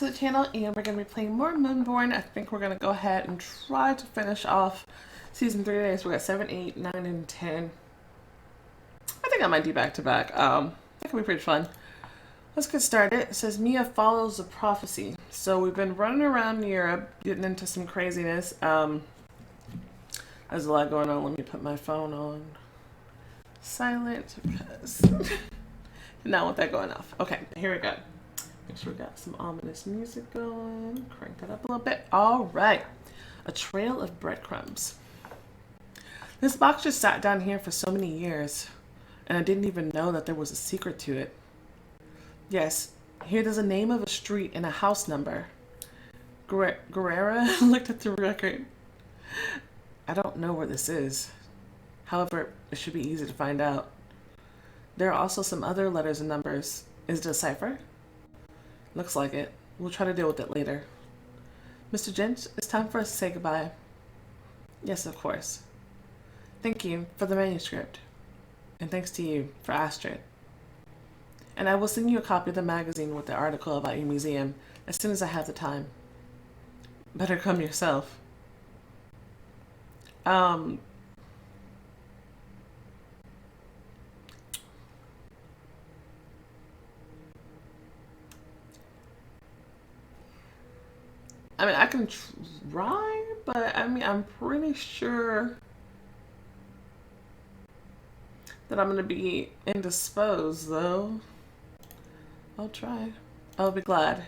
to the channel, and we're going to be playing more Moonborn. I think we're going to go ahead and try to finish off Season 3 today. So we got 7, 8, 9, and 10. I think I might do back-to-back. That could be pretty fun. Let's get started. It says, Mia follows the prophecy. So we've been running around Europe, getting into some craziness. There's a lot going on. Let me put my phone on silent because I not want that going off. Okay, here we go. Make sure we got some ominous music going. Crank that up a little bit. All right. A trail of breadcrumbs. This box just sat down here for so many years, and I didn't even know that there was a secret to it. Yes, here there's a name of a street and a house number. Guerrera looked at the record. I don't know where this is. However, it should be easy to find out. There are also some other letters and numbers. Is it a cipher? Looks like it. We'll try to deal with it later. Mr. Gent, it's time for us to say goodbye. Yes, of course. Thank you for the manuscript. And thanks to you for Astrid. And I will send you a copy of the magazine with the article about your museum as soon as I have the time. Better come yourself. I mean, I can try, but I mean, I'm pretty sure that I'm going to be indisposed, though. I'll try. I'll be glad.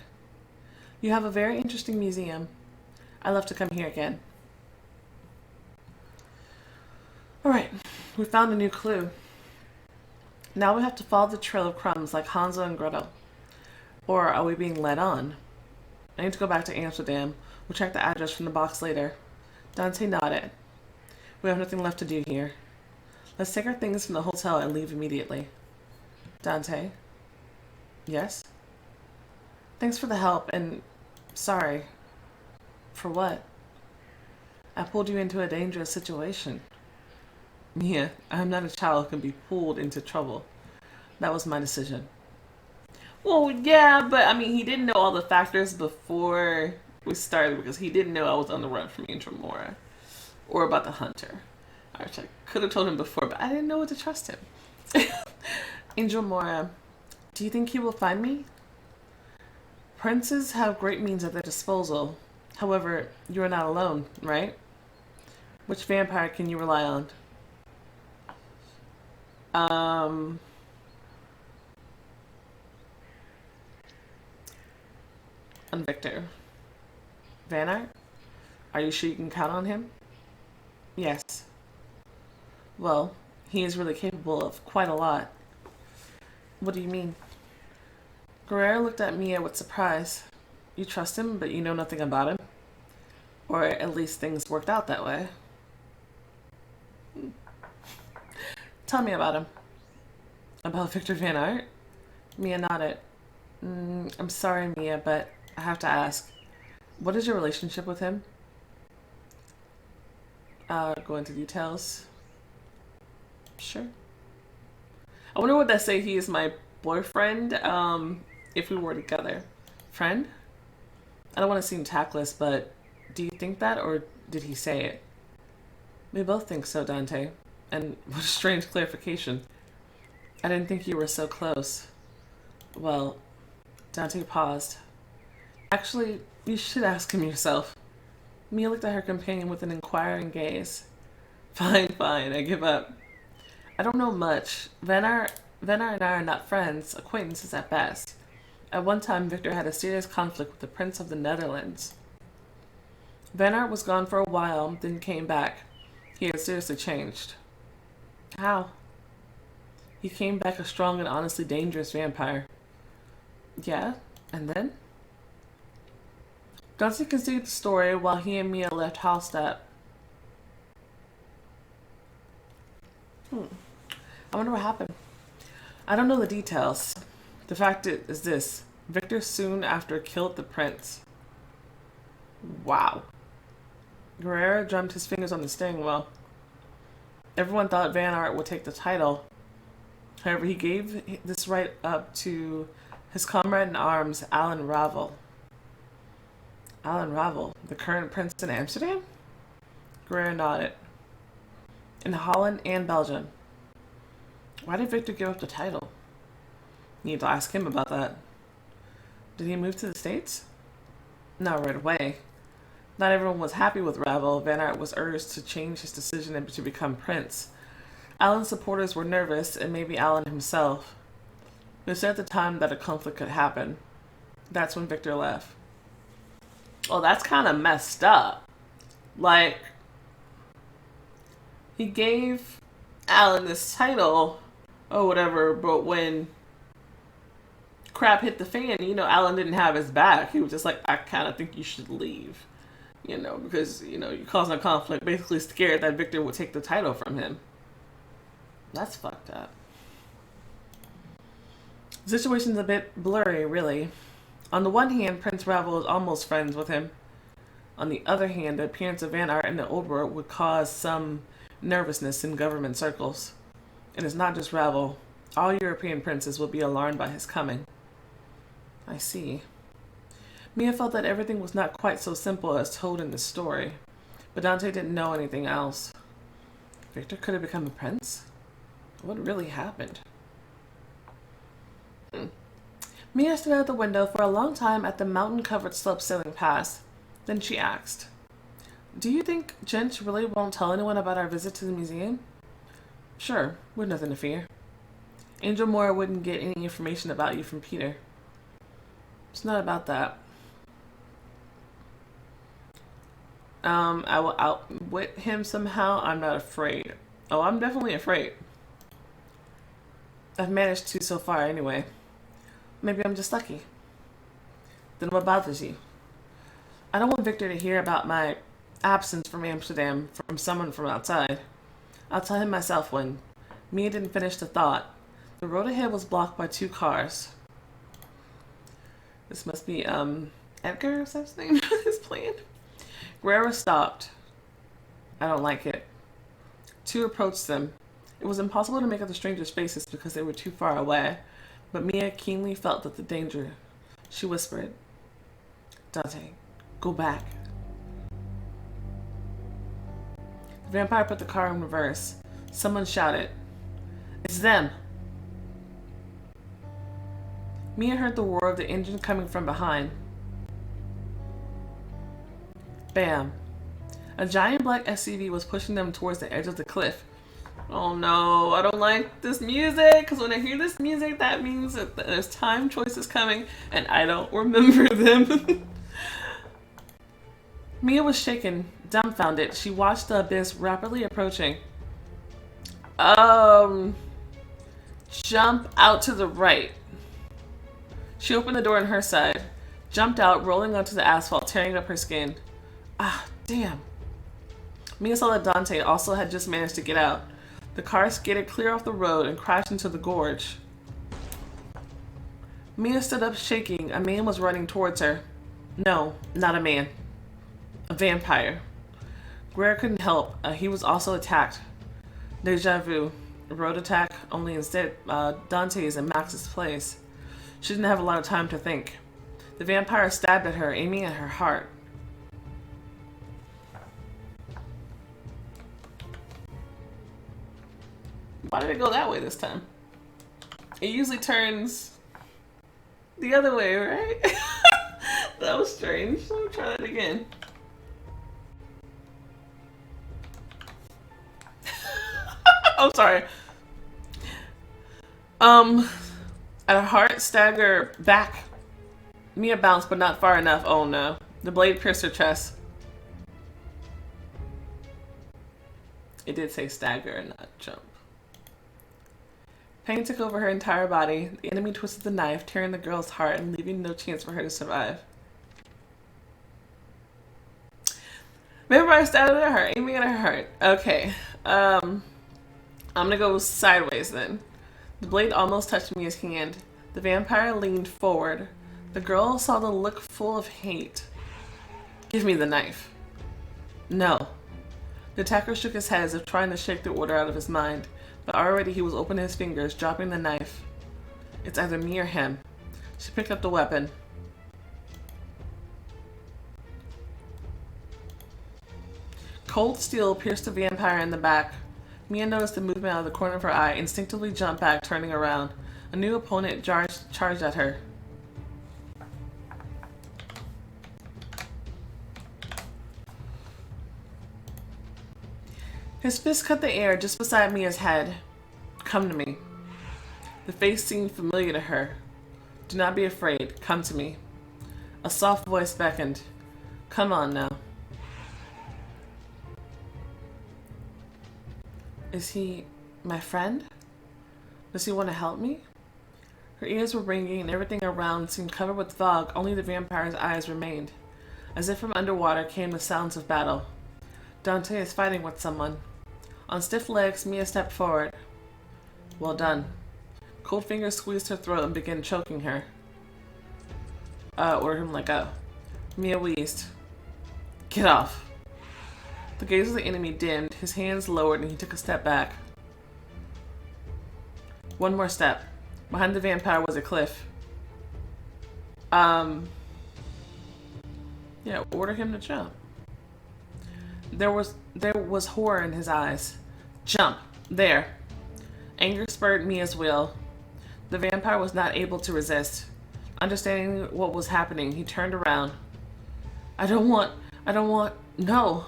You have a very interesting museum. I love to come here again. Alright, we found a new clue. Now we have to follow the trail of crumbs like Hansel and Gretel. Or are we being led on? I need to go back to Amsterdam. We'll check the address from the box later. Dante nodded. We have nothing left to do here. Let's take our things from the hotel and leave immediately. Dante? Yes? Thanks for the help and sorry. For what? I pulled you into a dangerous situation. Mia, I'm not a child who can be pulled into trouble. That was my decision. Well, yeah, but I mean, he didn't know all the factors before we started because he didn't know I was on the run from Angel Mora or about the hunter. I could have told him before, but I didn't know what to trust him. Angel Mora, do you think he will find me? Princes have great means at their disposal. However, you are not alone, right? Which vampire can you rely on? On Victor. Van Art? Are you sure you can count on him? Yes. Well, he is really capable of quite a lot. What do you mean? Guerrero looked at Mia with surprise. You trust him, but you know nothing about him? Or at least things worked out that way. Tell me about him. About Victor Van Art? Mia nodded. I'm sorry, Mia, but I have to ask. What is your relationship with him? Go into details. Sure. I wonder what that say he is my boyfriend, if we were together. Friend? I don't want to seem tactless, but do you think that, or did he say it? We both think so, Dante. And what a strange clarification. I didn't think you were so close. Well, Dante paused. Actually, you should ask him yourself. Mia looked at her companion with an inquiring gaze. Fine, fine, I give up. I don't know much. Van Art and I are not friends, acquaintances at best. At one time, Victor had a serious conflict with the Prince of the Netherlands. Van Art was gone for a while, then came back. He had seriously changed. How? He came back a strong and honestly dangerous vampire. Yeah? And then? Dante continued the story while he and Mia left Hallstatt. I wonder what happened. I don't know the details. The fact is this. Victor soon after killed the prince. Wow. Guerrero drummed his fingers on the steering wheel. Everyone thought Van Art would take the title. However, he gave this right up to his comrade in arms, Alan Ravel. Alan Ravel, the current prince in Amsterdam? Greer nodded. In Holland and Belgium. Why did Victor give up the title? Need to ask him about that. Did he move to the States? Not right away. Not everyone was happy with Ravel. Van Aert was urged to change his decision and to become prince. Alan's supporters were nervous, and maybe Alan himself. They said at the time that a conflict could happen. That's when Victor left. Oh, that's kind of messed up. Like, he gave Alan this title or whatever, but when crap hit the fan, Alan didn't have his back. He was just like, I kind of think you should leave. Because, you're causing a conflict, basically scared that Victor would take the title from him. That's fucked up. The situation's a bit blurry, really. On the one hand, Prince Ravel is almost friends with him. On the other hand, the appearance of Van Aert in the Old World would cause some nervousness in government circles. And it's not just Ravel. All European princes will be alarmed by his coming. I see. Mia felt that everything was not quite so simple as told in the story, but Dante didn't know anything else. Victor could have become a prince? What really happened? Mia stood out the window for a long time at the mountain-covered slope sailing past. Then she asked, Do you think Jench really won't tell anyone about our visit to the museum? Sure, we've nothing to fear. Angel Moore wouldn't get any information about you from Peter. It's not about that. I will outwit him somehow. I'm not afraid. Oh, I'm definitely afraid. I've managed to so far anyway. Maybe I'm just lucky. Then what bothers you? I don't want Victor to hear about my absence from Amsterdam from someone from outside. I'll tell him myself when. Mia didn't finish the thought. The road ahead was blocked by 2 cars. This must be, Edgar, is that his name? His plan? Guerrero stopped. I don't like it. 2 approached them. It was impossible to make out the strangers' faces because they were too far away, but Mia keenly felt that the danger. She whispered, Dante, go back. The vampire put the car in reverse. Someone shouted, It's them! Mia heard the roar of the engine coming from behind. Bam. A giant black SUV was pushing them towards the edge of the cliff. Oh no, I don't like this music, because when I hear this music, that means that there's time choices coming, and I don't remember them. Mia was shaken, dumbfounded. She watched the abyss rapidly approaching. Jump out to the right. She opened the door on her side, jumped out, rolling onto the asphalt, tearing up her skin. Ah, damn. Mia saw that Dante also had just managed to get out. The car skidded clear off the road and crashed into the gorge. Mia stood up shaking. A man was running towards her. No, not a man. A vampire. Guerrero couldn't help. He was also attacked. Deja vu. A road attack, only instead Dante is in Max's place. She didn't have a lot of time to think. The vampire stabbed at her, aiming at her heart. Why did it go that way this time? It usually turns the other way, right? That was strange. Let me try that again. I'm sorry. At her heart stagger back. Mia bounced, but not far enough. Oh no. The blade pierced her chest. It did say stagger and not jump. Pain took over her entire body. The enemy twisted the knife, tearing the girl's heart and leaving no chance for her to survive. Vampire stabbed at her, aiming at her heart. Okay. I'm gonna go sideways then. The blade almost touched Mia's hand. The vampire leaned forward. The girl saw the look full of hate. Give me the knife. No. The attacker shook his head as if trying to shake the order out of his mind, but already he was opening his fingers, dropping the knife. It's either me or him. She picked up the weapon. Cold steel pierced the vampire in the back. Mia noticed the movement out of the corner of her eye, instinctively jumped back, turning around. A new opponent charged at her. His fist cut the air just beside Mia's head. Come to me. The face seemed familiar to her. Do not be afraid. Come to me. A soft voice beckoned. Come on now. Is he my friend? Does he want to help me? Her ears were ringing and everything around seemed covered with fog. Only the vampire's eyes remained. As if from underwater came the sounds of battle. Dante is fighting with someone. On stiff legs, Mia stepped forward. Well done. Cold fingers squeezed her throat and began choking her. Ordered him to let go. Mia wheezed. Get off. The gaze of the enemy dimmed, his hands lowered, and he took a step back. One more step. Behind the vampire was a cliff. Yeah, order him to jump. There was horror in his eyes. Jump. There. Anger spurred Mia's will. The vampire was not able to resist. Understanding what was happening, he turned around. I don't want, no.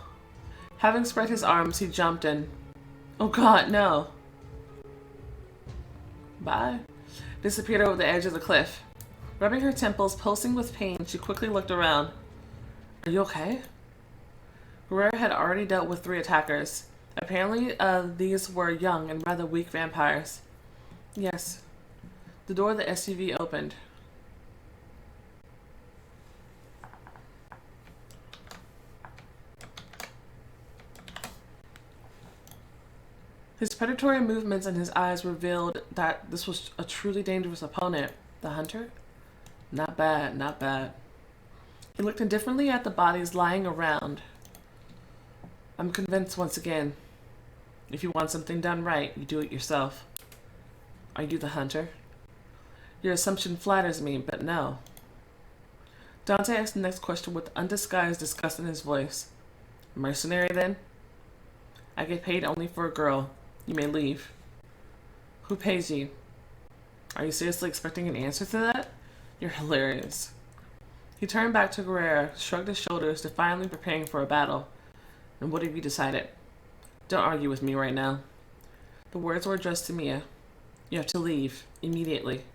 Having spread his arms, he jumped in. Oh God, no. Bye. Disappeared over the edge of the cliff. Rubbing her temples, pulsing with pain, she quickly looked around. Are you okay? Guerrero had already dealt with 3 attackers. Apparently, these were young and rather weak vampires. Yes. The door of the SUV opened. His predatory movements and his eyes revealed that this was a truly dangerous opponent. The hunter? Not bad, not bad. He looked indifferently at the bodies lying around. I'm convinced once again, if you want something done right, you do it yourself. Are you the hunter? Your assumption flatters me, but no. Dante asked the next question with undisguised disgust in his voice. Mercenary, then? I get paid only for a girl. You may leave. Who pays you? Are you seriously expecting an answer to that? You're hilarious. He turned back to Guerrero, shrugged his shoulders, defiantly preparing for a battle. And what have you decided? Don't argue with me right now. The words were addressed to Mia. You have to leave, immediately.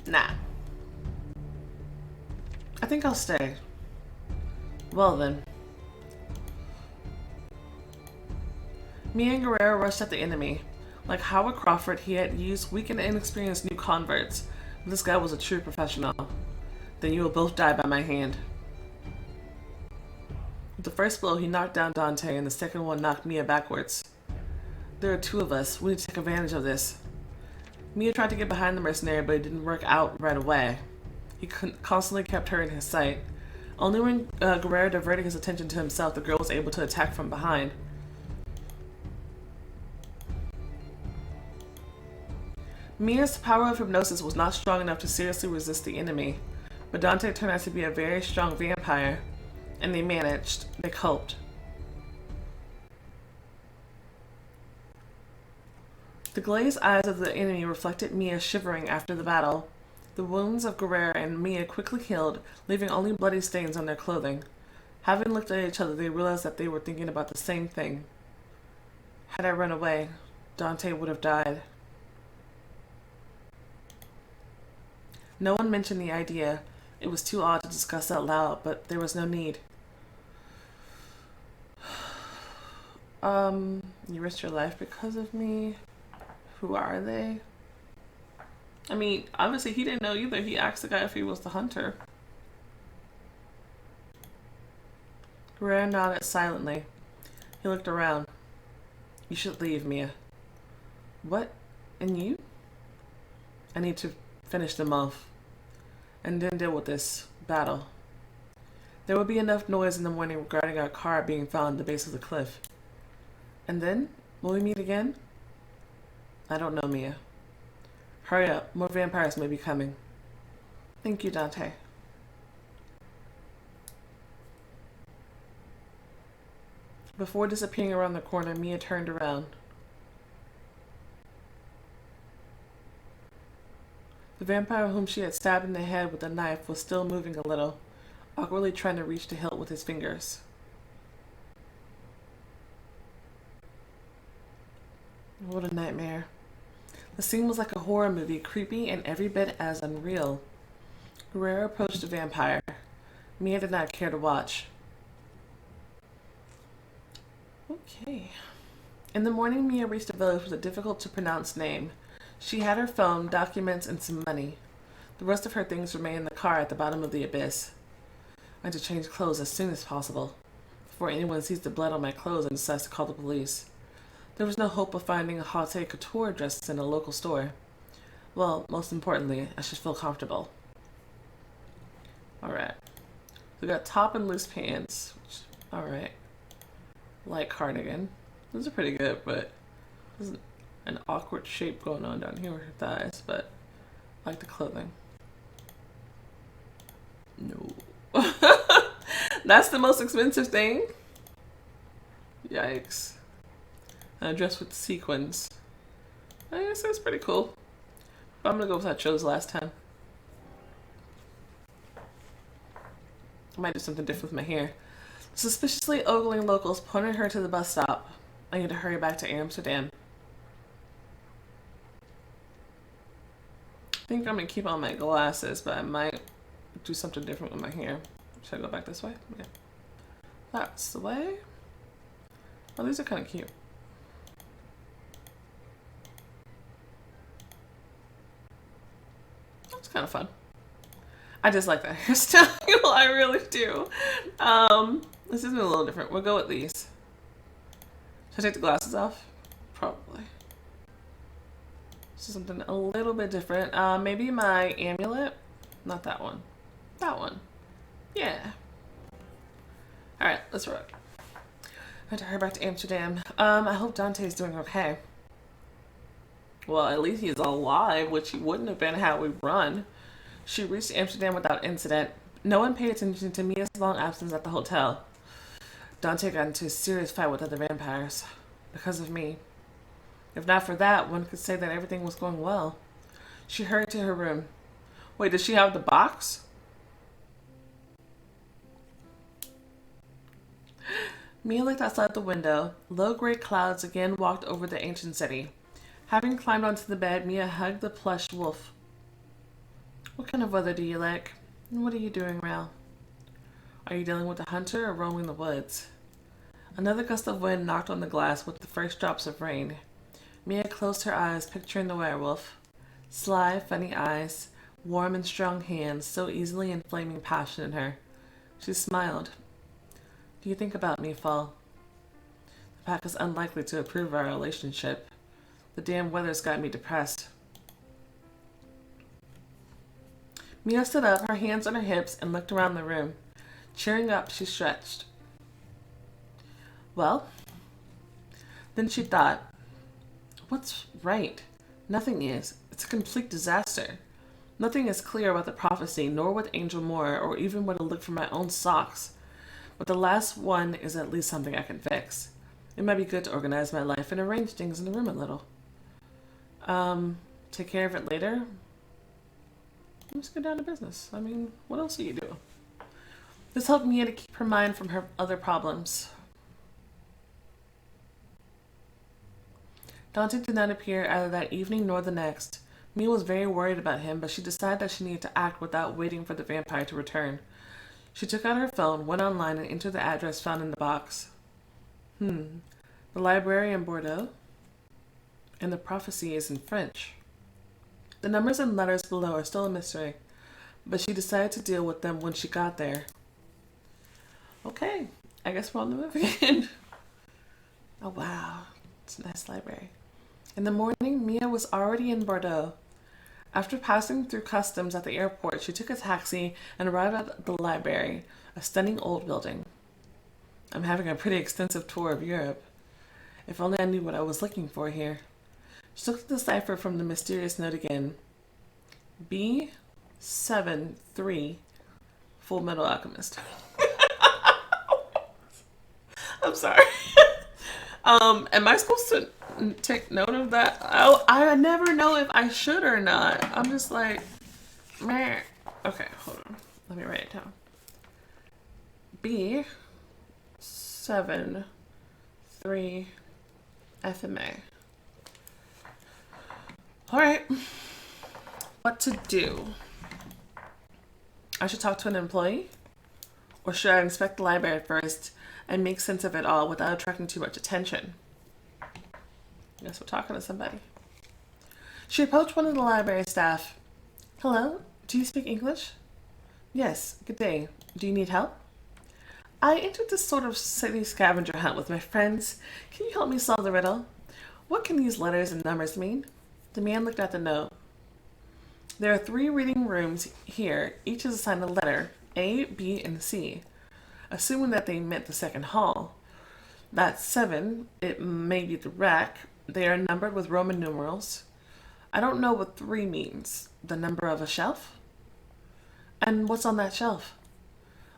Nah. I think I'll stay. Well then. Mia and Guerrero rushed at the enemy. Like Howard Crawford, he had used weak and inexperienced new converts. This guy was a true professional. Then you will both die by my hand. With the first blow, he knocked down Dante, and the second one knocked Mia backwards. There are 2 of us. We need to take advantage of this. Mia tried to get behind the mercenary, but it didn't work out right away. He constantly kept her in his sight. Only when Guerrero diverted his attention to himself, the girl was able to attack from behind. Mia's power of hypnosis was not strong enough to seriously resist the enemy, but Dante turned out to be a very strong vampire, and they managed. They coped. The glazed eyes of the enemy reflected Mia shivering after the battle. The wounds of Guerrero and Mia quickly healed, leaving only bloody stains on their clothing. Having looked at each other, they realized that they were thinking about the same thing. Had I run away, Dante would have died. No one mentioned the idea. It was too odd to discuss out loud, but there was no need. You risked your life because of me? Who are they? I mean, obviously he didn't know either. He asked the guy if he was the hunter. Guerrero nodded silently. He looked around. You should leave, Mia. What? And you? I need to finish them off, and then deal with this battle. There will be enough noise in the morning regarding our car being found at the base of the cliff. And then, will we meet again? I don't know, Mia. Hurry up. More vampires may be coming. Thank you, Dante. Before disappearing around the corner, Mia turned around. The vampire whom she had stabbed in the head with a knife was still moving a little, awkwardly trying to reach the hilt with his fingers. What a nightmare. The scene was like a horror movie, creepy and every bit as unreal. Guerrero approached the vampire. Mia did not care to watch. Okay. In the morning, Mia reached a village with a difficult-to-pronounce name. She had her phone, documents, and some money. The rest of her things remained in the car at the bottom of the abyss. I had to change clothes as soon as possible, before anyone sees the blood on my clothes and decides to call the police. There was no hope of finding a haute couture dress in a local store. Well, most importantly, I should feel comfortable. Alright. We got top and loose pants. Alright. Light cardigan. Those are pretty good, but there's an awkward shape going on down here with her thighs, but I like the clothing. No. That's the most expensive thing? Yikes. And a dress with sequins. I guess that's pretty cool. But I'm gonna go with what I chose last time. I might do something different with my hair. Suspiciously ogling locals pointed her to the bus stop. I need to hurry back to Amsterdam. I think I'm gonna keep on my glasses, but I might do something different with my hair. Should I go back this way? Yeah. That's the way. Oh, these are kind of cute. That's kind of fun. I just like that hairstyle. I really do. This is a little different. We'll go with these. Should I take the glasses off? Probably. This is something a little bit different. Maybe my amulet. Not that one. That one. Yeah. Alright, let's rock. I have to hurry back to Amsterdam. I hope Dante's doing okay. Well, at least he's alive, which he wouldn't have been had we run. She reached Amsterdam without incident. No one paid attention to Mia's long absence at the hotel. Dante got into a serious fight with other vampires. Because of me. If not for that, one could say that everything was going well. She hurried to her room. Wait, does she have the box? Mia looked outside the window. Low gray clouds again walked over the ancient city. Having climbed onto the bed, Mia hugged the plush wolf. What kind of weather do you like? And what are you doing, Ral? Are you dealing with a hunter or roaming the woods? Another gust of wind knocked on the glass with the first drops of rain. Mia closed her eyes, picturing the werewolf. Sly, funny eyes, warm and strong hands, so easily inflaming passion in her. She smiled. Do you think about me, Fall? The pack is unlikely to approve our relationship. The damn weather's got me depressed. Mia stood up, her hands on her hips, and looked around the room. Cheering up, she stretched. Well? Then she thought, what's right? Nothing is. It's a complete disaster. Nothing is clear about the prophecy, nor with Angel Moore, or even where to look for my own socks. But the last one is at least something I can fix. It might be good to organize my life and arrange things in the room a little. Take care of it later? Let's go down to business. I mean, what else do you do? This helped Mia to keep her mind from her other problems. Dante did not appear either that evening nor the next. Mia was very worried about him, but she decided that she needed to act without waiting for the vampire to return. She took out her phone, went online, and entered the address found in the box. The library in Bordeaux? And the prophecy is in French. The numbers and letters below are still a mystery, but she decided to deal with them when she got there. Okay, I guess we're on the move again. Oh wow, it's a nice library. In the morning, Mia was already in Bordeaux. After passing through customs at the airport, she took a taxi and arrived at the library, a stunning old building. I'm having a pretty extensive tour of Europe. If only I knew what I was looking for here. She looked at the cipher from the mysterious note again. B73, Full Metal Alchemist. I'm sorry. Am I supposed to take note of that? I never know if I should or not. I'm just like, meh. Okay, hold on. Let me write it down. B73 FMA. All right. What to do? I should talk to an employee? Or should I inspect the library first and make sense of it all without attracting too much attention? I guess we're talking to somebody. She approached one of the library staff. Hello, do you speak English? Yes, good day. Do you need help? I entered this sort of city scavenger hunt with my friends. Can you help me solve the riddle? What can these letters and numbers mean? The man looked at the note. There are 3 reading rooms here. Each is assigned a letter, A, B, and C. Assuming that they meant the second hall. That's 7. It may be the rack. They are numbered with Roman numerals. I don't know what 3 means. The number of a shelf? And what's on that shelf?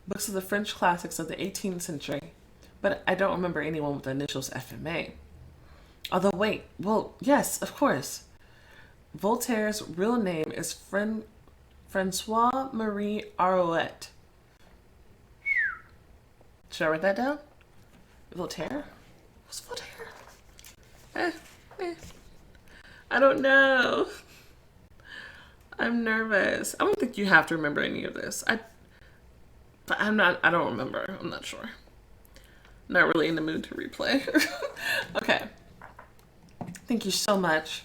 Books of the French classics of the 18th century. But I don't remember anyone with the initials FMA. Although, wait. Well, yes, of course. Voltaire's real name is Francois Marie Arouet. Should I write that down? Voltaire? What's Voltaire? I don't know. I'm nervous. I don't think you have to remember any of this. I don't remember. I'm not sure. Not really in the mood to replay. Okay. Thank you so much.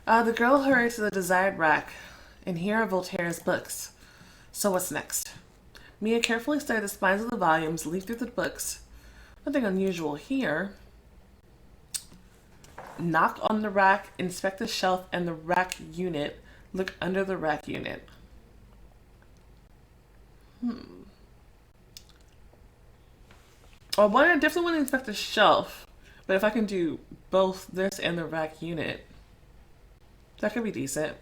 The girl hurried to the desired rack, and here are Voltaire's books. So what's next? Mia carefully studied the spines of the volumes, leafed through the books. Nothing unusual here. Knock on the rack, inspect the shelf and the rack unit. Look under the rack unit. I definitely want to inspect the shelf, but if I can do both this and the rack unit, that could be decent.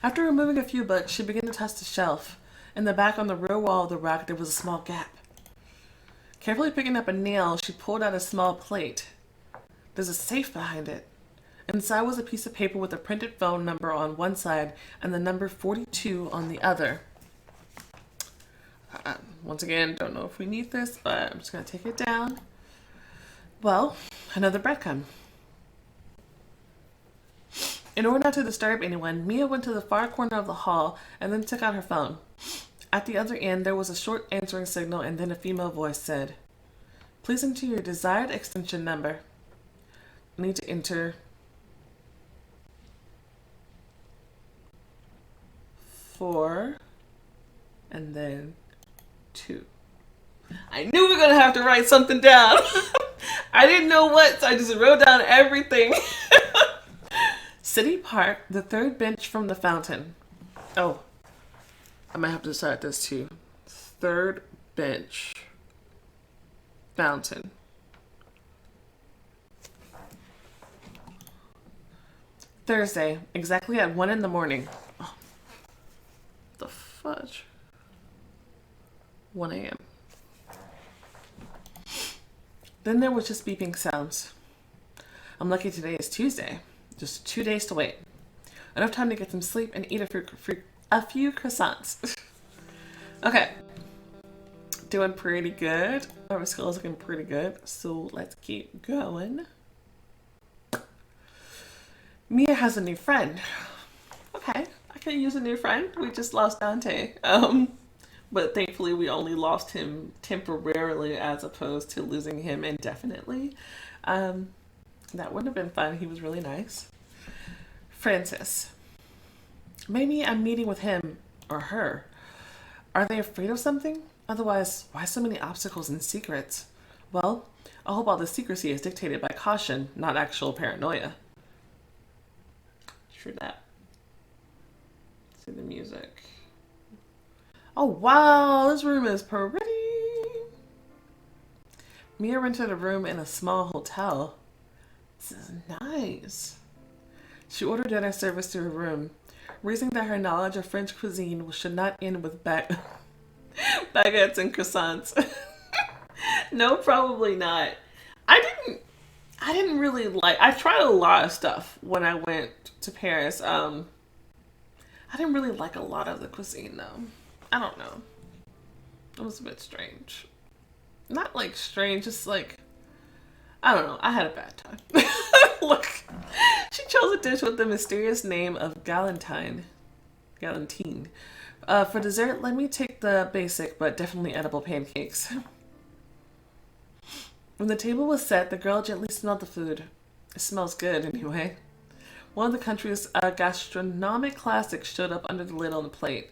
After removing a few books, she began to touch the shelf. In the back on the rear wall of the rack, there was a small gap. Carefully picking up a nail, she pulled out a small plate. There's a safe behind it. Inside was a piece of paper with a printed phone number on one side and the number 42 on the other. Once again, don't know if we need this, but I'm just going to take it down. Well, another breadcrumb. In order not to disturb anyone, Mia went to the far corner of the hall and then took out her phone. At the other end, there was a short answering signal, and then a female voice said, "Please enter your desired extension number." I need to enter 4 and then 2. I knew we were going to have to write something down. I didn't know what, so I just wrote down everything. City Park, the 3rd bench from the fountain. Oh, I might have to start this too. 3rd bench. Fountain. Thursday, exactly at 1 in the morning. Oh, the fudge. 1 a.m. Then there was just beeping sounds. I'm lucky today is Tuesday. Just 2 days to wait. Enough time to get some sleep and eat a few croissants. Okay. Doing pretty good. Our skill is looking pretty good. So let's keep going. Mia has a new friend. Okay. I can use a new friend. We just lost Dante. But thankfully we only lost him temporarily as opposed to losing him indefinitely. That would have been fun. He was really nice. Francis. Maybe I'm meeting with him or her. Are they afraid of something? Otherwise, why so many obstacles and secrets? Well, I hope all the secrecy is dictated by caution, not actual paranoia. True that. See the music. Oh wow, this room is pretty. Mia rented a room in a small hotel. This is nice. She ordered dinner service to her room, reasoning that her knowledge of French cuisine should not end with baguettes and croissants. No, probably not. I didn't really like. I tried a lot of stuff when I went to Paris. I didn't really like a lot of the cuisine though. I don't know. It was a bit strange. Not like strange, just like I don't know. I had a bad time. Look, she chose a dish with the mysterious name of galantine. Galantine. For dessert, let me take the basic but definitely edible pancakes. When the table was set, the girl gently smelled the food. It smells good, anyway. One of the country's gastronomic classics showed up under the lid on the plate.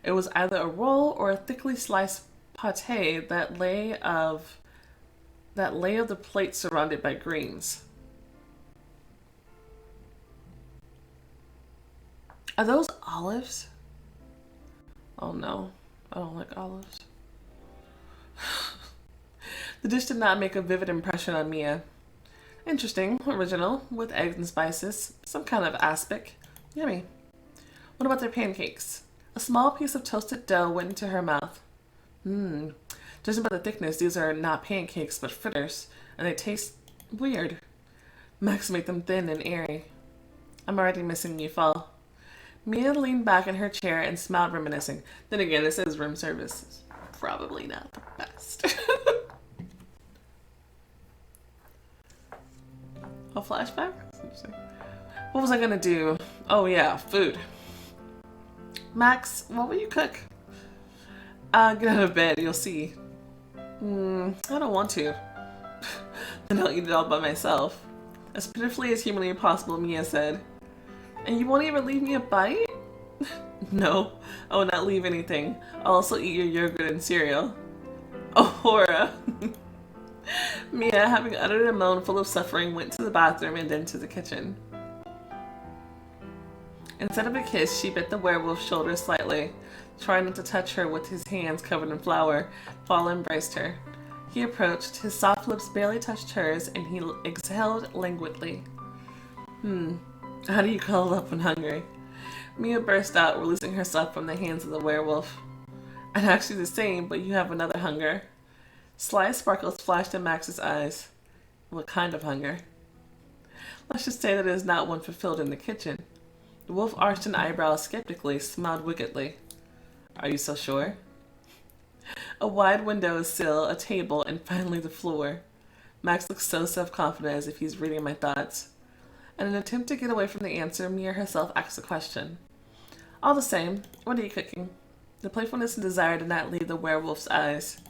It was either a roll or a thickly sliced pate that lay of the plate surrounded by greens. Are those olives? Oh no, I don't like olives. The dish did not make a vivid impression on Mia. Interesting, original, with eggs and spices, some kind of aspic. Yummy. What about their pancakes? A small piece of toasted dough went into her mouth. Judging by the thickness, these are not pancakes but fritters, and they taste weird. Max made them thin and airy. I'm already missing you, fall. Mia leaned back in her chair and smiled, reminiscing. Then again, this is room service. It's probably not the best. A flashback? What was I gonna do? Oh yeah, food. Max, what will you cook? Get out of bed, you'll see. I don't want to. Then I'll eat it all by myself. As pitifully as humanly possible, Mia said. And you won't even leave me a bite? No, I will not leave anything. I'll also eat your yogurt and cereal. Oh, horror. Mia, having uttered a moan full of suffering, went to the bathroom and then to the kitchen. Instead of a kiss, she bit the werewolf's shoulder slightly, trying not to touch her with his hands covered in flour. Paul embraced her. He approached, his soft lips barely touched hers, and he exhaled languidly. How do you cuddle up when hungry? Mia burst out, releasing herself from the hands of the werewolf. I'm actually the same, but you have another hunger. Sly sparkles flashed in Max's eyes. What kind of hunger? Let's just say that it is not one fulfilled in the kitchen. The wolf arched an eyebrow skeptically, smiled wickedly. Are you so sure? A wide window sill, a table, and finally the floor. Max looks so self-confident as if he's reading my thoughts. In an attempt to get away from the answer, Mia herself asks a question. All the same, what are you cooking? The playfulness and desire did not leave the werewolf's eyes.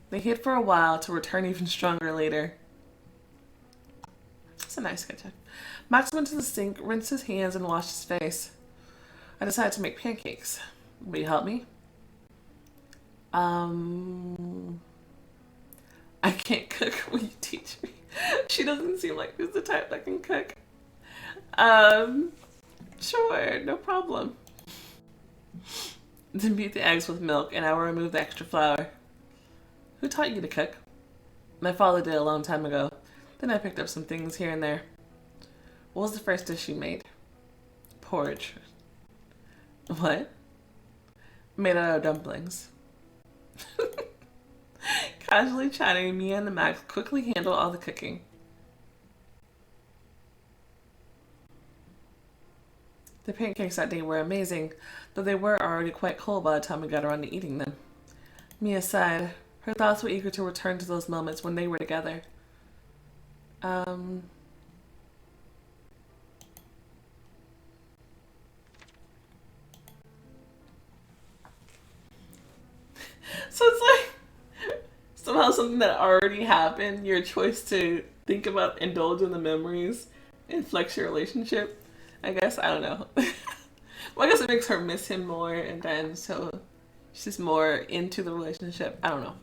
They hid for a while to return even stronger later. It's a nice kitchen. Max went to the sink, rinsed his hands, and washed his face. I decided to make pancakes. Will you help me? I can't cook. Will you teach me? She doesn't seem like she's the type that can cook. Sure, no problem. Then beat the eggs with milk, and I will remove the extra flour. Who taught you to cook? My father did a long time ago. Then I picked up some things here and there. What was the first dish you made? Porridge. What? Made out of dumplings. Casually chatting, Mia and Max quickly handle all the cooking. The pancakes that day were amazing, though they were already quite cold by the time we got around to eating them. Mia sighed. Her thoughts were eager to return to those moments when they were together. So it's like somehow something that already happened, your choice to think about, indulge in the memories, inflects your relationship. I guess, I don't know. Well, I guess it makes her miss him more, and then so she's more into the relationship. I don't know.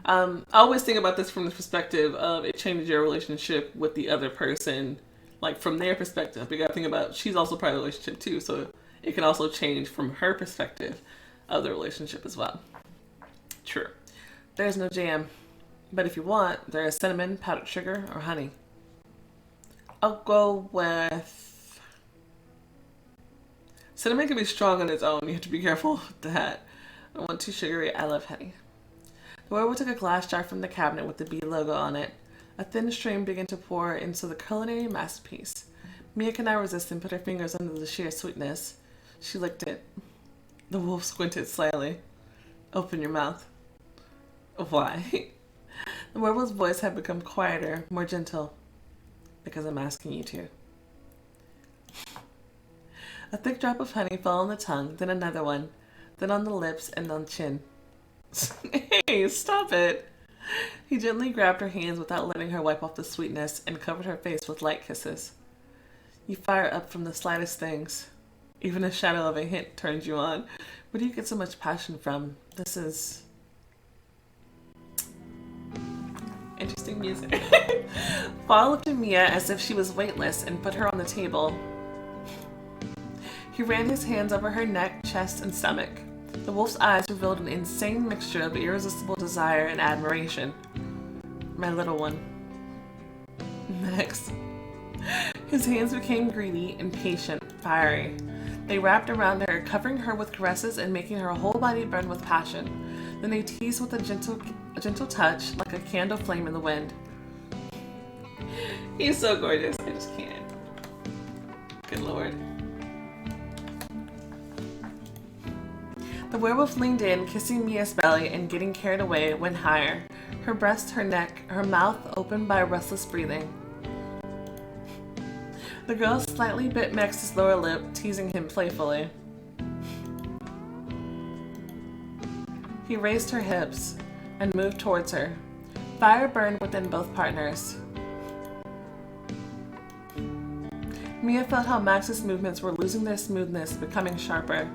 I always think about this from the perspective of it changes your relationship with the other person, like from their perspective. But you gotta think about she's also part of the relationship too, so it can also change from her perspective of the relationship as well. True. There's no jam, but if you want, there is cinnamon, powdered sugar, or honey. I'll go with... Cinnamon can be strong on its own. You have to be careful with that. I want too sugary. I love honey. The werewolf took a glass jar from the cabinet with the B logo on it. A thin stream began to pour into the culinary masterpiece. Mia could not resist and put her fingers under the sheer sweetness. She licked it. The wolf squinted slyly. Open your mouth. Why? The werewolf's voice had become quieter, more gentle. Because I'm asking you to. A thick drop of honey fell on the tongue, then another one, then on the lips and on the chin. Hey, stop it. He gently grabbed her hands without letting her wipe off the sweetness and covered her face with light kisses. You fire up from the slightest things. Even a shadow of a hint turns you on. Where do you get so much passion from? This is... interesting music. Paul looked at Mia as if she was weightless and put her on the table. He ran his hands over her neck, chest, and stomach. The wolf's eyes revealed an insane mixture of irresistible desire and admiration. My little one. Next. His hands became greedy, impatient, fiery. They wrapped around her, covering her with caresses and making her whole body burn with passion. Then they teased with a gentle touch, like a candle flame in the wind. He's so gorgeous, I just can't. Good lord. The werewolf leaned in, kissing Mia's belly and getting carried away, went higher. Her breast, her neck, her mouth opened by restless breathing. The girl slightly bit Max's lower lip, teasing him playfully. He raised her hips and moved towards her. Fire burned within both partners. Mia felt how Max's movements were losing their smoothness, becoming sharper.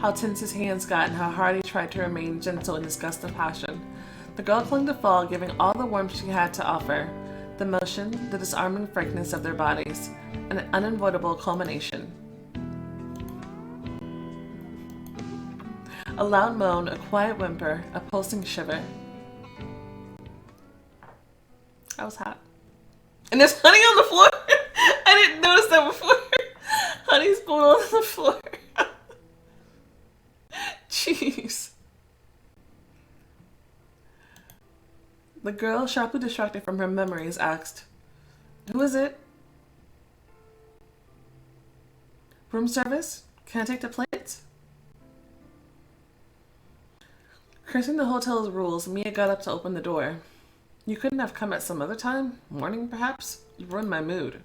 How tense his hands got and how hard he tried to remain gentle in his gust of passion. The girl clung to Fall, giving all the warmth she had to offer. The motion, the disarming frankness of their bodies, an unavoidable culmination. A loud moan, a quiet whimper, a pulsing shiver. I was hot. And there's honey on the floor! I didn't notice that before. Honey's going on the floor. Jeez. The girl, sharply distracted from her memories, asked, "Who is it? Room service? Can I take the plates?" Cursing the hotel's rules, Mia got up to open the door. "You couldn't have come at some other time? Morning, perhaps? You ruined my mood."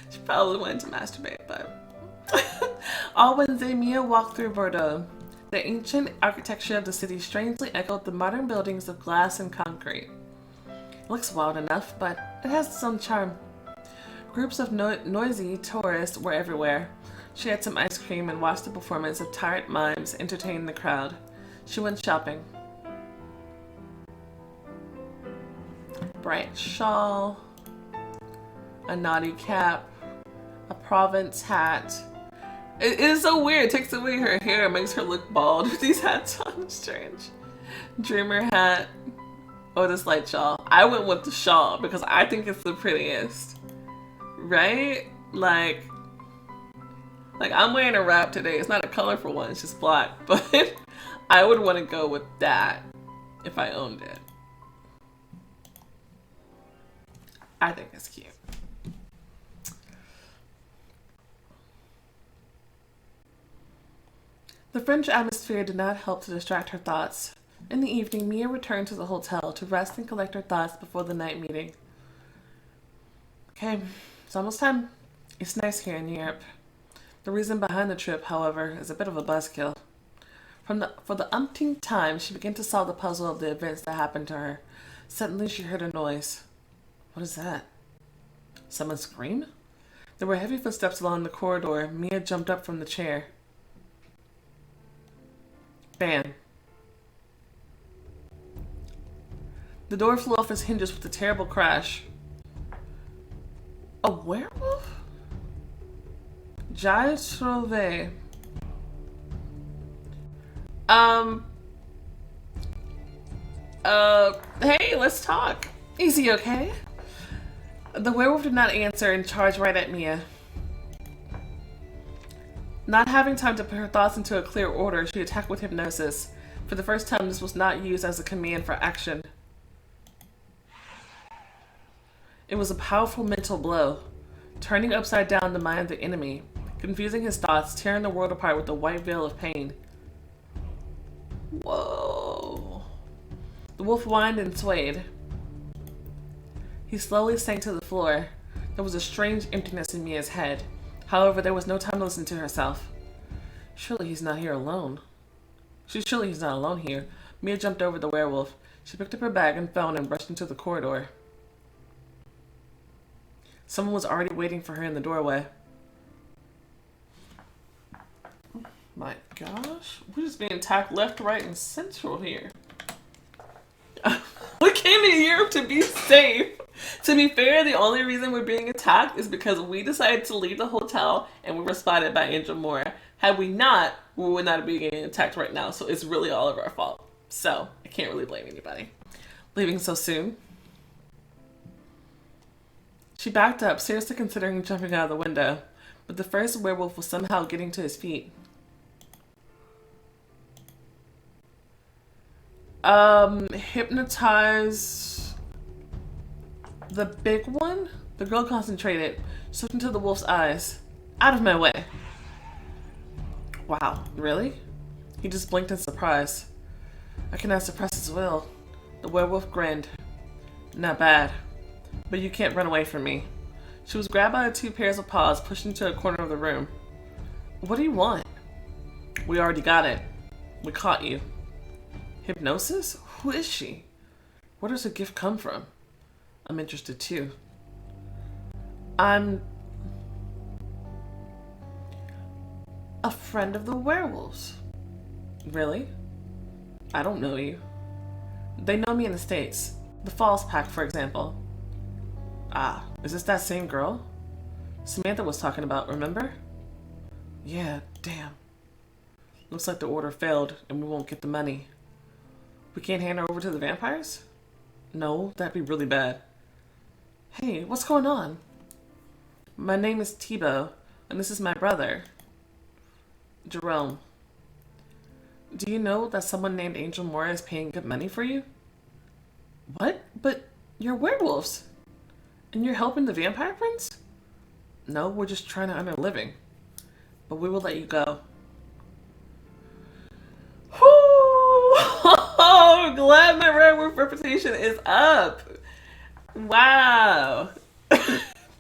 She probably wanted to masturbate, but... All Wednesday, Mia walked through Bordeaux. The ancient architecture of the city strangely echoed the modern buildings of glass and concrete. It looks wild enough, but it has its own charm. Groups of noisy tourists were everywhere. She had some ice cream and watched the performance of tired mimes entertain the crowd. She went shopping. Bright shawl, a naughty cap, a Provence hat. It is so weird. It takes away her hair and makes her look bald with these hats on. It's strange. Dreamer hat. Or this light shawl. I went with the shawl because I think it's the prettiest. Right? Like I'm wearing a wrap today. It's not a colorful one. It's just black. But I would want to go with that if I owned it. I think it's cute. The French atmosphere did not help to distract her thoughts. In the evening, Mia returned to the hotel to rest and collect her thoughts before the night meeting. Okay, it's almost time. It's nice here in Europe. The reason behind the trip, however, is a bit of a buzzkill. For the umpteenth time, she began to solve the puzzle of the events that happened to her. Suddenly, she heard a noise. What is that? Someone scream? There were heavy footsteps along the corridor. Mia jumped up from the chair. Bam. The door flew off its hinges with a terrible crash. A werewolf? J'ai trouvé. Hey, let's talk. Is he okay? The werewolf did not answer and charged right at Mia. Not having time to put her thoughts into a clear order, she attacked with hypnosis. For the first time, this was not used as a command for action. It was a powerful mental blow, turning upside down the mind of the enemy, confusing his thoughts, tearing the world apart with a white veil of pain. Whoa. The wolf whined and swayed. He slowly sank to the floor. There was a strange emptiness in Mia's head. However, there was no time to listen to herself. Surely he's not here alone. Surely he's not alone here. Mia jumped over the werewolf. She picked up her bag and phone and rushed into the corridor. Someone was already waiting for her in the doorway. My gosh. We're just being attacked left, right, and central here. We came to Europe to be safe. To be fair, the only reason we're being attacked is because we decided to leave the hotel and we were spotted by Angel Mora. Had we not, we would not be getting attacked right now. So it's really all of our fault. So I can't really blame anybody. Leaving so soon. She backed up, seriously considering jumping out of the window. But the first werewolf was somehow getting to his feet. Hypnotize the big one? The girl concentrated, looked into the wolf's eyes. Out of my way. Wow, really? He just blinked in surprise. I cannot suppress his will. The werewolf grinned. Not bad. But you can't run away from me. She was grabbed by the two pairs of paws, pushed into a corner of the room. What do you want? We already got it. We caught you. Hypnosis? Who is she? Where does her gift come from? I'm interested too. I'm a friend of the werewolves. Really? I don't know you. They know me in the States. The Falls Pack, for example. Ah, is this that same girl Samantha was talking about, remember? Yeah, damn. Looks like the order failed and we won't get the money. We can't hand her over to the vampires? No, that'd be really bad. Hey, what's going on? My name is Thibaut, and this is my brother, Jerome. Do you know that someone named Angel Mora is paying good money for you? What? But you're werewolves. And you're helping the vampire prince? No, we're just trying to earn a living. But we will let you go. I'm glad my werewolf reputation is up. Wow.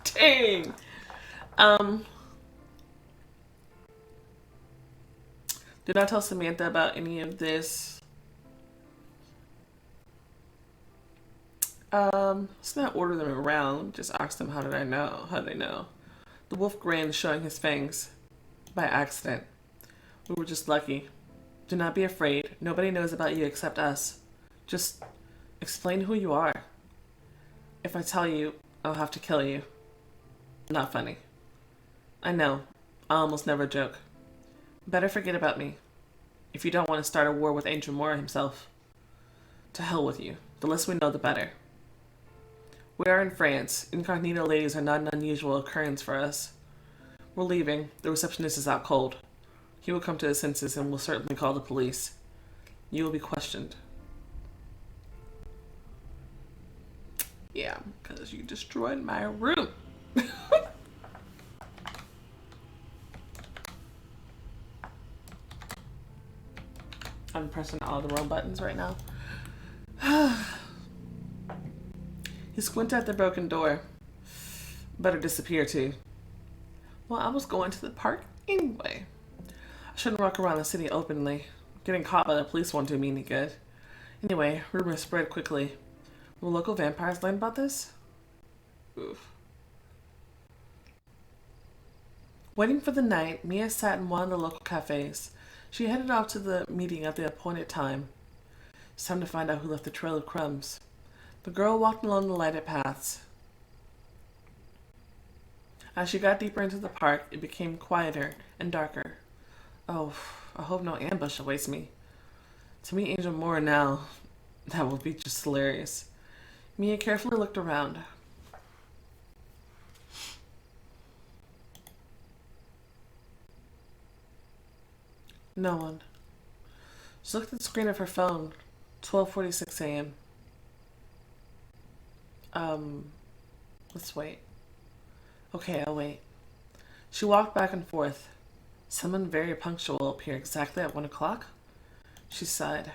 Dang. Do not tell Samantha about any of this. Let's not order them around. Just ask them how did I know? How do they know? The wolf grinned, showing his fangs. By accident. We were just lucky. Do not be afraid. Nobody knows about you except us. Just explain who you are. If I tell you, I'll have to kill you. Not funny. I know. I almost never joke. Better forget about me. If you don't want to start a war with Angel Mora himself. To hell with you. The less we know, the better. We are in France. Incognito ladies are not an unusual occurrence for us. We're leaving. The receptionist is out cold. He will come to his senses and will certainly call the police. You will be questioned. Yeah, because you destroyed my room. I'm pressing all the wrong buttons right now. He squinted at the broken door. Better disappear too. Well, I was going to the park anyway. I shouldn't walk around the city openly. Getting caught by the police won't do me any good. Anyway, rumors spread quickly. Will local vampires learn about this? Oof. Waiting for the night, Mia sat in one of the local cafes. She headed off to the meeting at the appointed time. It's time to find out who left the trail of crumbs. The girl walked along the lighted paths. As she got deeper into the park, it became quieter and darker. Oh, I hope no ambush awaits me. To meet Angel Mora now, that would be just hilarious. Mia carefully looked around. No one. She looked at the screen of her phone. 12:46 a.m. Let's wait. Okay, I'll wait. She walked back and forth. Someone very punctual appeared exactly at 1 o'clock. She sighed.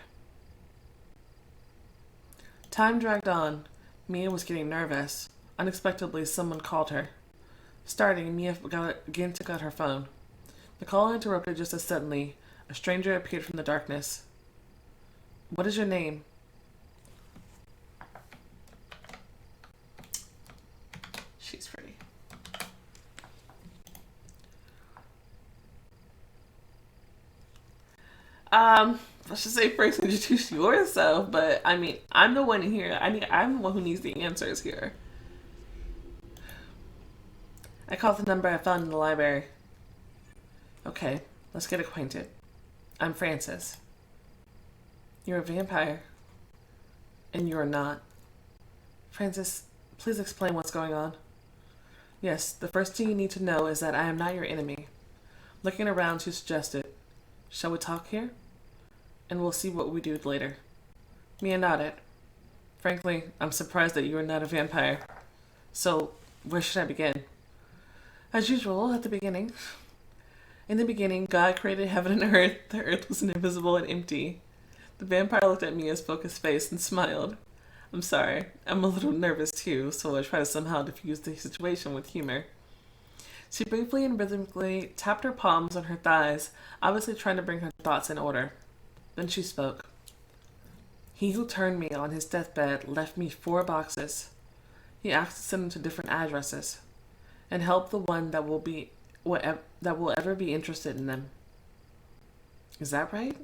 Time dragged on. Mia was getting nervous. Unexpectedly, someone called her. Starting, Mia again took out her phone. The call interrupted just as suddenly. A stranger appeared from the darkness. What is your name? She's pretty. Let's just say first introduce yourself, but I mean, I'm the one here. I'm the one who needs the answers here. I called the number I found in the library. Okay, let's get acquainted. I'm Francis. You're a vampire. And you're not. Francis, please explain what's going on. Yes, the first thing you need to know is that I am not your enemy. Looking around, she suggested, shall we talk here? And we'll see what we do later. Mia nodded. Frankly, I'm surprised that you are not a vampire. So, where should I begin? As usual, at the beginning. In the beginning, God created heaven and earth. The earth was invisible and empty. The vampire looked at Mia's focused face and smiled. I'm sorry, I'm a little nervous too, so I try to somehow diffuse the situation with humor. She briefly and rhythmically tapped her palms on her thighs, obviously trying to bring her thoughts in order. Then she spoke. He who turned me on his deathbed left me 4 boxes. He asked to send them to different addresses, and help the one that will ever be interested in them. Is that right?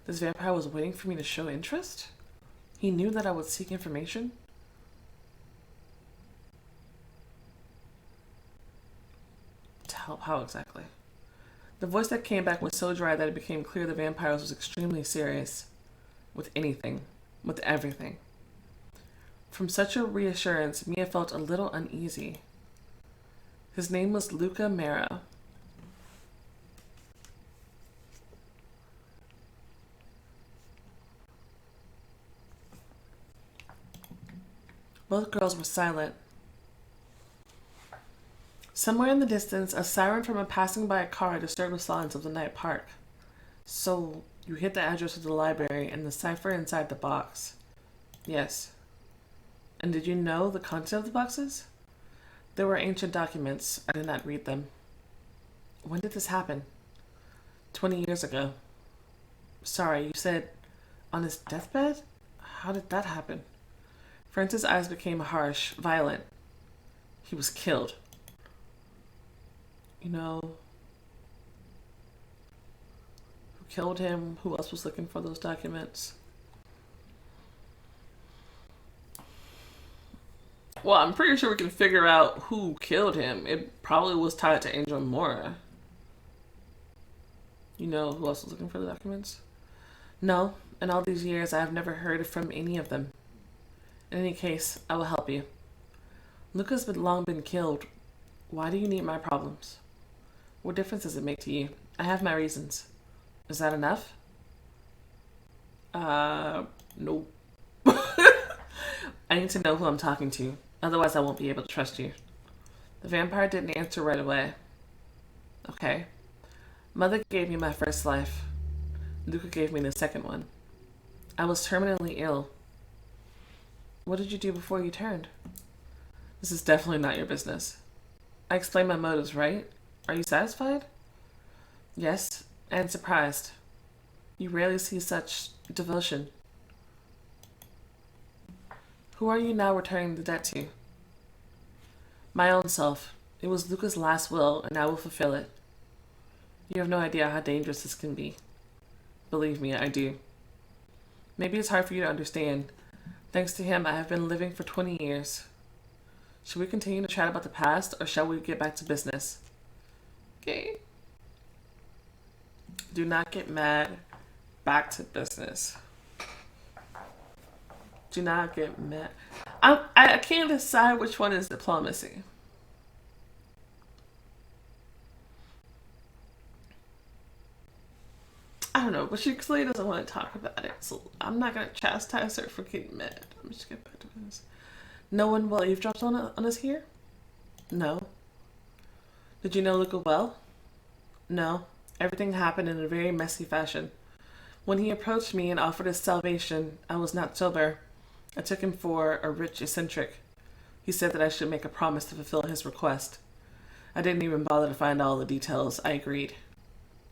This vampire was waiting for me to show interest? He knew that I would seek information? To help how exactly? The voice that came back was so dry that it became clear the vampire was extremely serious. With anything. With everything. From such a reassurance, Mia felt a little uneasy. His name was Luca Mera. Both girls were silent. Somewhere in the distance, a siren from a passing by a car disturbed the silence of the night park. So, you hit the address of the library and the cipher inside the box. Yes. And did you know the content of the boxes? They were ancient documents. I did not read them. When did this happen? 20 years ago. Sorry, you said on his deathbed? How did that happen? Francis' eyes became harsh, violent. He was killed. You know, who killed him? Who else was looking for those documents? Well, I'm pretty sure we can figure out who killed him. It probably was tied to Angel Mora. You know who else was looking for the documents? No, in all these years I have never heard from any of them. In any case, I will help you. Luca's long been killed. Why do you need my problems? What difference does it make to you? I have my reasons. Is that enough? No. I need to know who I'm talking to. Otherwise, I won't be able to trust you. The vampire didn't answer right away. Okay. Mother gave me my first life. Luca gave me the second one. I was terminally ill. What did you do before you turned? This is definitely not your business. I explained my motives, right? Are you satisfied? Yes, and surprised. You rarely see such devotion. Who are you now returning the debt to? My own self. It was Luca's last will, and I will fulfill it. You have no idea how dangerous this can be. Believe me, I do. Maybe it's hard for you to understand. Thanks to him, I have been living for 20 years. Should we continue to chat about the past, or shall we get back to business? Okay. Do not get mad. Back to business. Do not get mad. I can't decide which one is diplomacy. I don't know, but she clearly doesn't want to talk about it, so I'm not gonna chastise her for getting mad. I'm just gonna get back to this. No one will eavesdrop on us here? No. Did you know Luca well? No. Everything happened in a very messy fashion. When he approached me and offered us salvation, I was not sober. I took him for a rich eccentric. He said that I should make a promise to fulfill his request. I didn't even bother to find all the details. I agreed.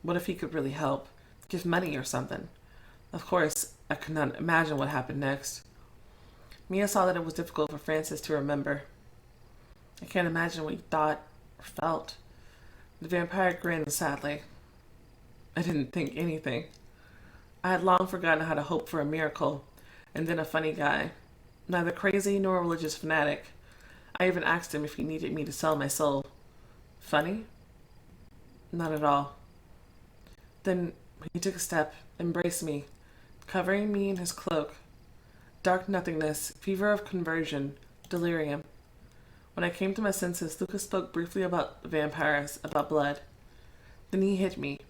What if he could really help? Give money or something? Of course, I could not imagine what happened next. Mia saw that it was difficult for Francis to remember. I can't imagine what he thought or felt. The vampire grinned sadly. I didn't think anything. I had long forgotten how to hope for a miracle, and then a funny guy. Neither crazy nor a religious fanatic. I even asked him if he needed me to sell my soul. Funny? Not at all. Then he took a step, embraced me, covering me in his cloak. Dark nothingness, fever of conversion, delirium. When I came to my senses, Lucas spoke briefly about vampires, about blood. Then he hit me.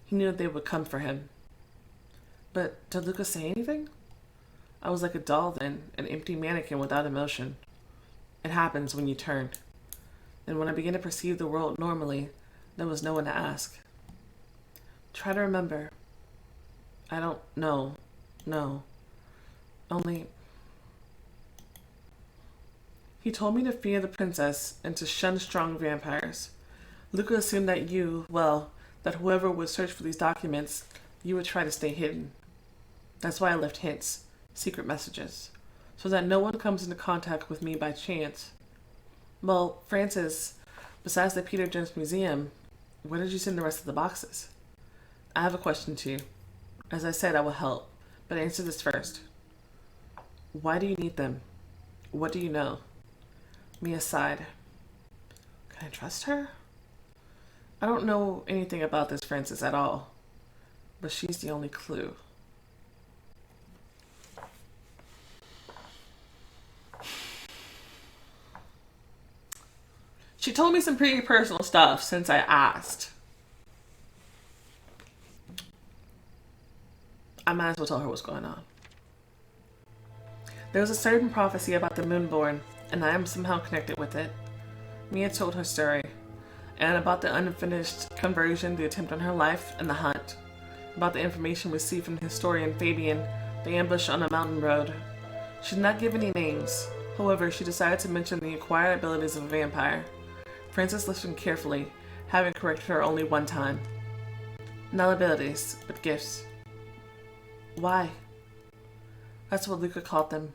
He knew that they would come for him. But did Lucas say anything? I was like a doll then, an empty mannequin without emotion. It happens when you turn. And when I began to perceive the world normally, there was no one to ask. Try to remember. I don't know. No. Only... He told me to fear the princess and to shun strong vampires. Luca assumed that that whoever would search for these documents, you would try to stay hidden. That's why I left hints, secret messages, so that no one comes into contact with me by chance. Well, Francis, besides the Peter Jones Museum, where did you send the rest of the boxes? I have a question too. As I said, I will help, but answer this first. Why do you need them? What do you know? Mia sighed. Can I trust her? I don't know anything about this Francis at all, but she's the only clue. She told me some pretty personal stuff since I asked. I might as well tell her what's going on. There was a certain prophecy about the Moonborn, and I am somehow connected with it. Mia told her story, and about the unfinished conversion, the attempt on her life, and the hunt. About the information received from the historian Fabian, the ambush on a mountain road. She did not give any names. However, she decided to mention the acquired abilities of a vampire. Francis listened carefully, having corrected her only one time. Not abilities, but gifts. Why? That's what Luca called them.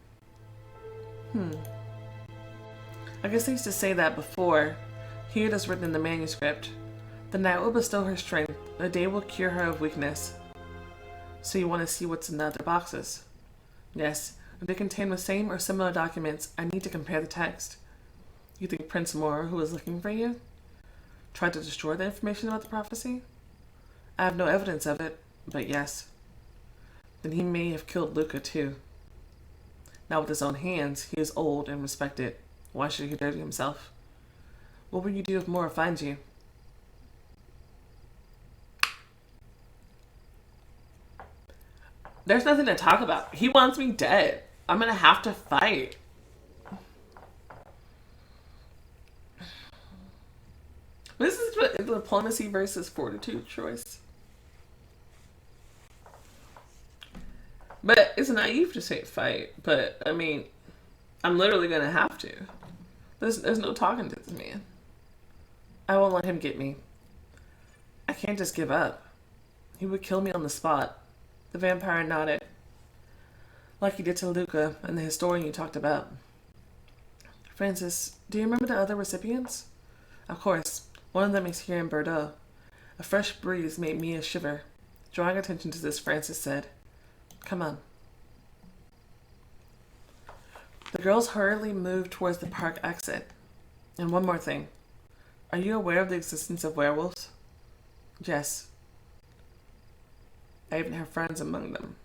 I guess they used to say that before. Here it is written in the manuscript. The night will bestow her strength. The day will cure her of weakness. So you want to see what's in the other boxes? Yes. If they contain the same or similar documents, I need to compare the text. You think Prince Moore, who was looking for you, tried to destroy the information about the prophecy? I have no evidence of it, but yes. Then he may have killed Luca too. Not with his own hands. He is old and respected. Why should he dirty himself? What will you do if Moore finds you? There's nothing to talk about. He wants me dead. I'm gonna have to fight. This is diplomacy versus fortitude choice. But it's naive to say fight. But, I mean, I'm literally going to have to. There's no talking to this man. I won't let him get me. I can't just give up. He would kill me on the spot. The vampire nodded. Like he did to Luca and the historian you talked about. Francis, do you remember the other recipients? Of course. One of them is here in Bordeaux. A fresh breeze made Mia shiver. Drawing attention to this, Francis said, "Come on." The girls hurriedly moved towards the park exit. And one more thing. Are you aware of the existence of werewolves? Yes. I even have friends among them.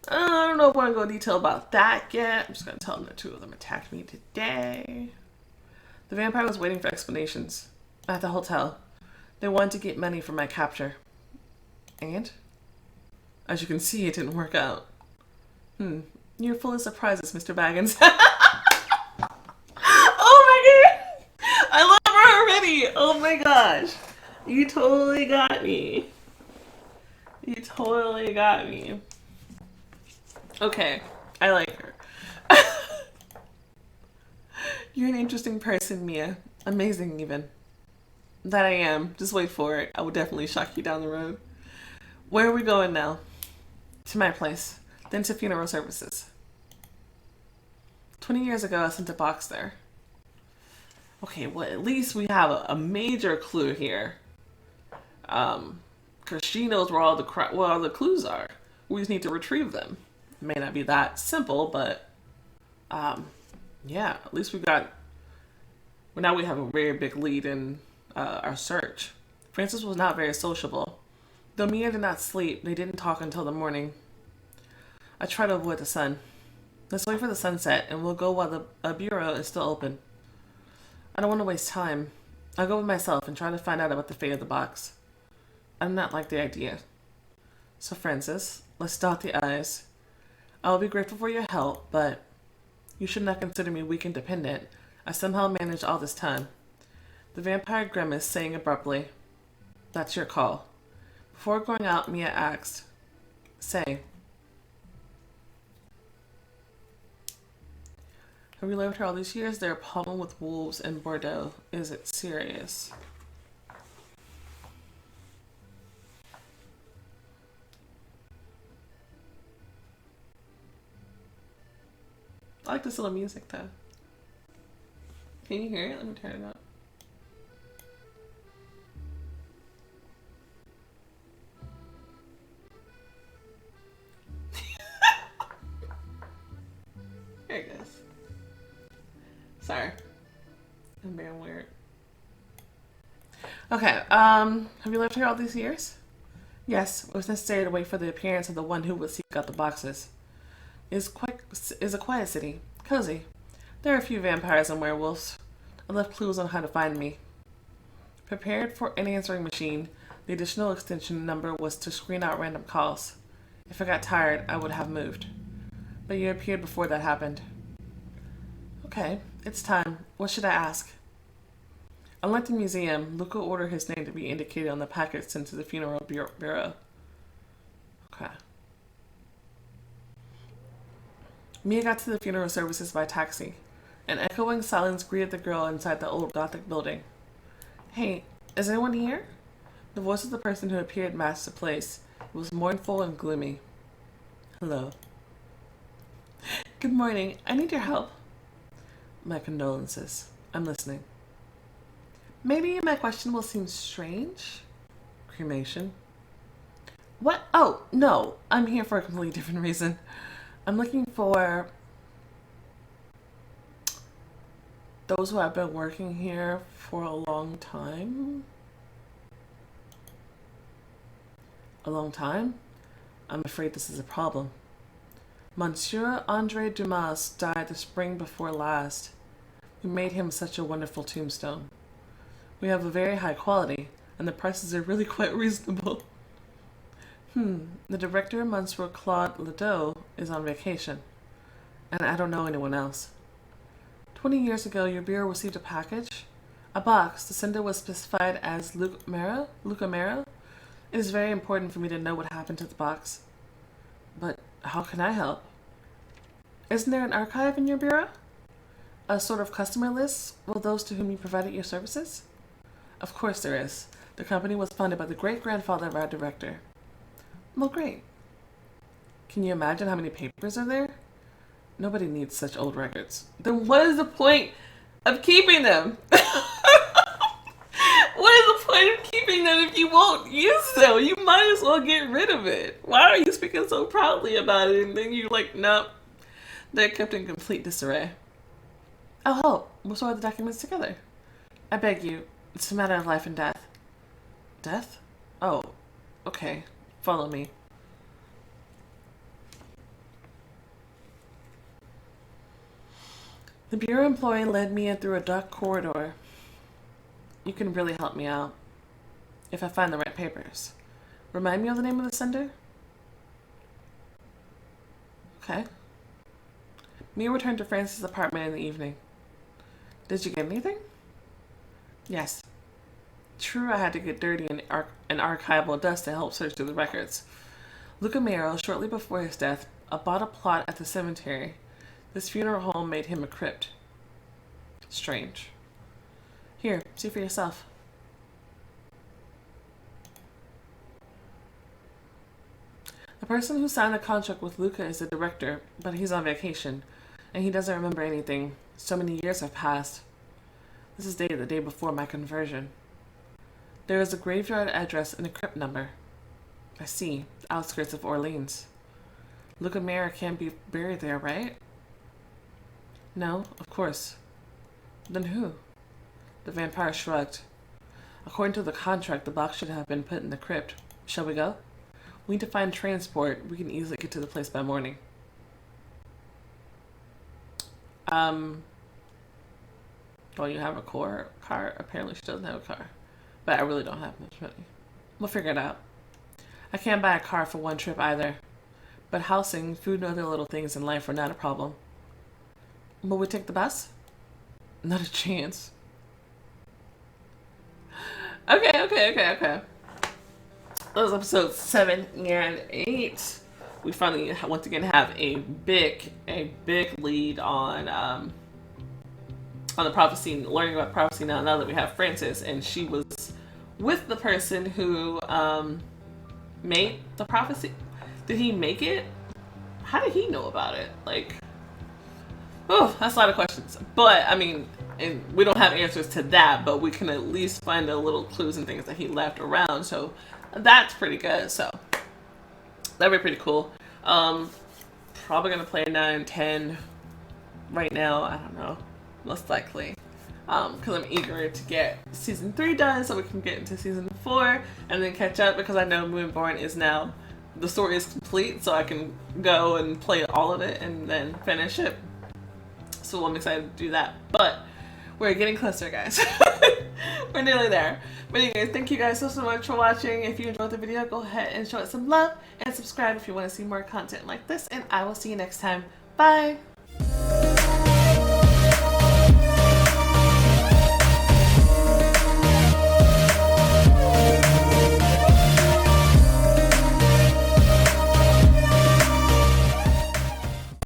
I don't know if I want to go in detail about that yet. I'm just going to tell them that two of them attacked me today. The vampire was waiting for explanations at the hotel. They wanted to get money for my capture. And? As you can see, it didn't work out. You're full of surprises, Mr. Baggins. Oh my god! I love her already! Oh my gosh. You totally got me. You totally got me. Okay, I like her. You're an interesting person, Mia. Amazing, even. That I am. Just wait for it. I will definitely shock you down the road. Where are we going now? To my place. Then to funeral services. 20 years ago, I sent a box there. Okay, well, at least we have a major clue here. Because she knows where all the clues are. We just need to retrieve them. It may not be that simple, but yeah, at least well, now we have a very big lead in our search. Francis was not very sociable. Though Mia did not sleep, they didn't talk until the morning. I try to avoid the sun. Let's wait for the sunset, and we'll go while the bureau is still open. I don't want to waste time. I'll go with myself and try to find out about the fate of the box. I do not like the idea. So, Francis, let's dot the I's. I will be grateful for your help, but you should not consider me weak and dependent. I somehow managed all this time. The vampire grimaced, saying abruptly, "That's your call." Before going out, Mia asked, "Say, have you lived with her all these years? They're a problem with wolves in Bordeaux. Is it serious?" I like this little music though. Can you hear it? Let me turn it up. There it goes. Sorry. I'm being weird. Okay, have you lived here all these years? Yes, it was necessary to wait for the appearance of the one who would seek out the boxes. It is a quiet city. Cozy. There are a few vampires and werewolves. I left clues on how to find me. Prepared for an answering machine, the additional extension number was to screen out random calls. If I got tired, I would have moved. But you appeared before that happened. Okay, it's time. What should I ask? Unlike the museum, Luca ordered his name to be indicated on the packet sent to the funeral bureau. Okay. Mia got to the funeral services by taxi. An echoing silence greeted the girl inside the old Gothic building. Hey, is anyone here? The voice of the person who appeared matched the place. It was mournful and gloomy. Hello. Good morning. I need your help. My condolences. I'm listening. Maybe my question will seem strange. Cremation. What? Oh, no. I'm here for a completely different reason. I'm looking for those who have been working here for a long time. A long time? I'm afraid this is a problem. Monsieur Andre Dumas died the spring before last. We made him such a wonderful tombstone. We have a very high quality, and the prices are really quite reasonable. The director, Monsieur Claude Ledoux, is on vacation, and I don't know anyone else. 20 years ago, your bureau received a package, a box. The sender was specified as Luca Mera. It is very important for me to know what happened to the box. But how can I help? Isn't there an archive in your bureau? A sort of customer list of those to whom you provided your services? Of course there is. The company was founded by the great-grandfather of our director. Well, great. Can you imagine how many papers are there? Nobody needs such old records. Then what is the point of keeping them? What is the point of keeping them if you won't use them? You might as well get rid of it. Why are you speaking so proudly about it and then you're like, nope, they're kept in complete disarray? I'll help. We'll sort the documents together. I beg you. It's a matter of life and death. Death? Oh, okay. Follow me. The bureau employee led me in through a dark corridor. You can really help me out if I find the right papers. Remind me of the name of the sender? Okay. Mia returned to Francis' apartment in the evening. Did you get anything? Yes. True, I had to get dirty and archival dust to help search through the records. Luca Mero, shortly before his death, bought a plot at the cemetery. This funeral home made him a crypt. Strange. Here, see for yourself. The person who signed the contract with Luca is the director, but he's on vacation, and he doesn't remember anything. So many years have passed. This is the day before my conversion. There is a graveyard address and a crypt number. I see, outskirts of Orleans. Luca Mera can't be buried there, right? No, of course. Then who? The vampire shrugged. According to the contract, the box should have been put in the crypt. Shall we go? We need to find transport. We can easily get to the place by morning. Well, you have a car. Apparently she doesn't have a car. But I really don't have much money. We'll figure it out. I can't buy a car for one trip either. But housing, food, and other little things in life are not a problem. Will we take the bus? Not a chance. Okay. That was episode 7 and 8. We finally once again have a big lead on the prophecy, learning about prophecy now that we have Frances, and she was with the person who made the prophecy. Did he make it? How did he know about it? Like, oh, that's a lot of questions. But I mean, and we don't have answers to that, but we can at least find the little clues and things that he left around. So that's pretty good. So that'd be pretty cool. Probably gonna play 9 and 10 right now. I don't know, most likely. Because I'm eager to get season 3 done so we can get into season 4 and then catch up, because I know Moonborn is now, the story is complete, so I can go and play all of it and then finish it. So I'm excited to do that. But we're getting closer, guys. We're nearly there. But anyways, thank you guys so much for watching. If you enjoyed the video, go ahead and show it some love and subscribe if you want to see more content like this, and I will see you next time. Bye!